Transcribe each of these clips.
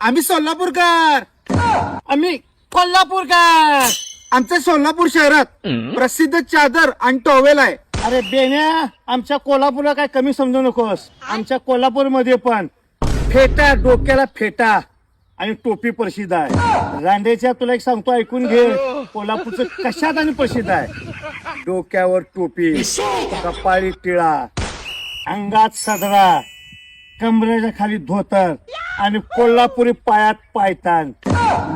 आम्ही सोलापूरकर, आम्ही कोल्हापूरकर. आमच्या सोलापूर शहरात प्रसिद्ध चादर आणि टॉवेल आहे. अरे बेन्या, आमच्या कोल्हापूरला काय कमी समजू नकोस. आमच्या कोल्हापूरमध्ये पण फेटा, डोक्याला फेटा आणि टोपी प्रसिद्ध आहे. रांडेच्या तुला एक सांगतो, ऐकून घे. कोल्हापूरचं कशात आणि प्रसिद्ध आहे. डोक्यावर टोपी, कपाळी टिळा, अंगात सदरा, कमरेच्या खाली धोतर आणि कोल्हापुरी पायात पायतान.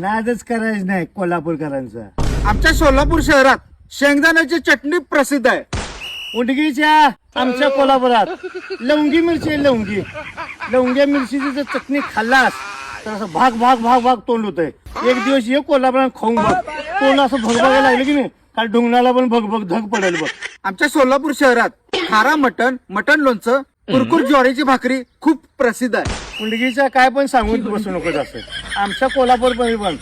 नादच करायचं नाही कोल्हापूरकरांचा. आमच्या सोलापूर शहरात शेंगदाण्याची चटणी प्रसिद्ध आहे. उंडगीच्या आमच्या कोल्हापुरात लवंगी मिरची आहे. लवंग्या मिरचीची जर चटणी खाल्लास तर असं भाग भाग भाग भाग तोंड होतंय. एक दिवस ये कोल्हापुरात खाऊन बघ, तोंड असं भगभगायला लागलं की नाही, काल ढुंगणाला पण भगभग धग पडेल बघ. आमच्या सोलापूर शहरात खारा मटण, मटण लोणचं, कुरकुर ज्वारीची भाकरी खूप प्रसिद्ध आहे. उंडगीच्या काय पण सांगून बसू नकोस असं. आमच्या कोल्हापूरमध्ये पण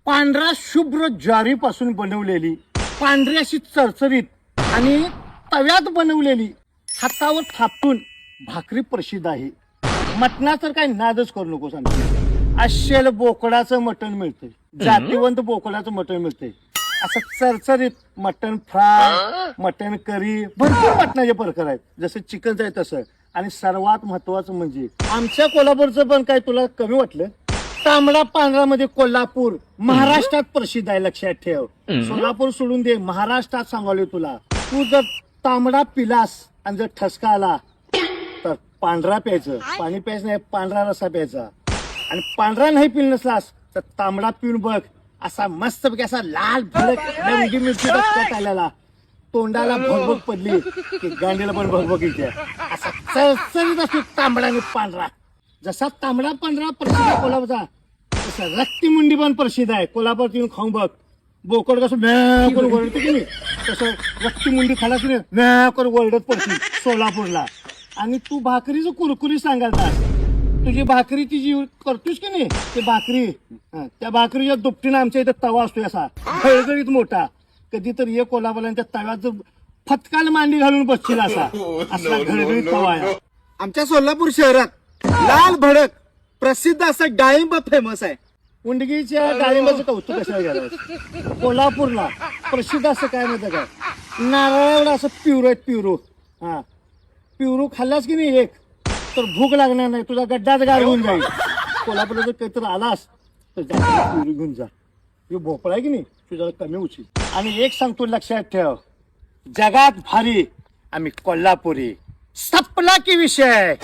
पांढरा शुभ्र ज्वारीपासून बनवलेली, पांढरी अशी चरचरीत आणि तव्यात बनवलेली, हातावर थापटून भाकरी प्रसिद्ध आहे. मटणा तर काय नादच करू नकोस. आमच्या अस्सल बोकडाचं मटण मिळतंय, जातीवंत बोकडाचं मटण मिळतंय. असं चरचरीत मटण फ्राय, मटण करी, भरपूर मटणाचे प्रकार आहेत. जसं चिकनचं आहे तसं. आणि सर्वात महत्वाचं म्हणजे आमच्या कोल्हापूरचं पण काय तुला कमी वाटलं? तांबडा पांढरा मध्ये कोल्हापूर महाराष्ट्रात प्रसिद्ध आहे. लक्षात ठेव. सोलापूर सोडून दे, महाराष्ट्रात सांगालोय तुला. तू जर तांबडा पिलास आणि जर ठसका आला तर पांढरा प्यायचं, पाणी प्यायचं नाही, पांढरा रसा प्यायचा. आणि पांढरा नाही पिल नसलास तर तांबडा पिऊन बघ. असा मस्त पैकी असा लाल भडक लवंगी मिरची डोक्यात आलेला, तोंडाला भगभग पडली की गांडीला पण भगभग येते. असा चरचरीत असतो तांबडा आणि पांढरा. जसा तांबडा पांढरा प्रसिद्ध आहे कोल्हापूरचा, तसा रक्तीमुंडी पण प्रसिद्ध आहे. कोल्हापूरात येऊन खाऊन बघ. बोकड कसं म्या करून ओरडतो की नाही, तसं रक्तीमुंडी खाला की नाही म्या करून ओरडत पडतील सोलापूरला. आणि तू भाकरीचं कुरकुरी सांगालतास. तुझी भाकरी ती जी करतोस की नाही, ते भाकरी, त्या भाकरीच्या दुपटीनं आमच्या इथं तवा असतोय असा गळगळीत मोठा. कधीतरी ये कोल्हापूरला त्या तव्यात फतकाला मांडी घालून बसशील असा असला घळगळीत तवा आहे. आमच्या सोलापूर शहरात लाल भडक प्रसिद्ध असं डाळिंब फेमस आहे. उंडगीच्या डाळिंबाचं कौतुक कशाला करायचं. कोल्हापूरला प्रसिद्ध असं काय माहिती काय, नारळाला असं प्युरो आहेत. प्युरो खाल्लास की नाही एक तर भूक लागणार नाही, तुझा गड्डाच गाळ होऊन जाईल. कोल्हापूरला जर काहीतरी आलास तर प्युरो घेऊन जा. हे भोपळा आहे की नाही तुझ्याला कमी उची. आणि एक सांगतो लक्षात ठेव, जगात भारी आम्ही कोल्हापुरी. संपला की विषय.